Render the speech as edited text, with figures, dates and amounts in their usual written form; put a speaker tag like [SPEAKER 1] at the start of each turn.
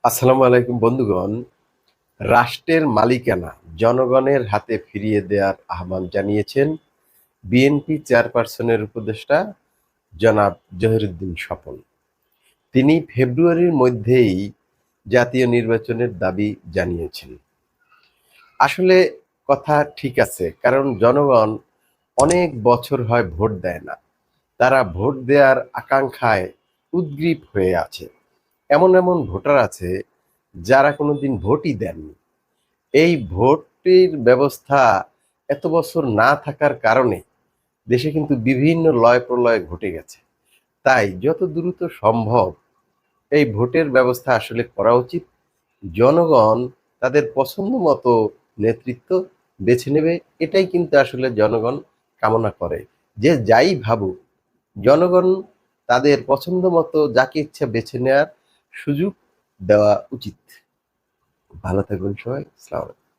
[SPEAKER 1] আসসালামু আলাইকুম বন্ধুগণ। রাষ্ট্রের মালিকানা জনগণের হাতে ফিরিয়ে দেওয়ার আহ্বান জানিয়েছেন বিএনপি চেয়ারপারসনের উপদেষ্টা জনাব জহিরুদ্দিন স্বপন। তিনি ফেব্রুয়ারির মধ্যেই জাতীয় নির্বাচনের দাবি জানিয়েছেন। আসলে কথা ঠিক আছে, কারণ জনগণ অনেক বছর হয় ভোট দেয় না। তারা ভোট দেওয়ার আকাঙ্ক্ষায় উদ্গ্রীব হয়ে আছে। এমন এমন ভোটার আছে যারা কোনোদিন ভোটই দেননি। এই ভোটের ব্যবস্থা এত বছর না থাকার কারণে দেশে কিন্তু বিভিন্ন লয় প্রলয় ঘটে গেছে। তাই যত দ্রুত সম্ভব এই ভোটের ব্যবস্থা আসলে করা উচিত। জনগণ তাদের পছন্দ মতো নেতৃত্ব বেছে নেবে, এটাই কিন্তু আসলে জনগণ কামনা করে। যে যাই ভাবুক, জনগণ তাদের পছন্দ মতো যাকে ইচ্ছা বেছে নেওয়ার সুযোগ দেওয়া উচিত। ভালো থাকবেন সবাই। আসসালামু আলাইকুম।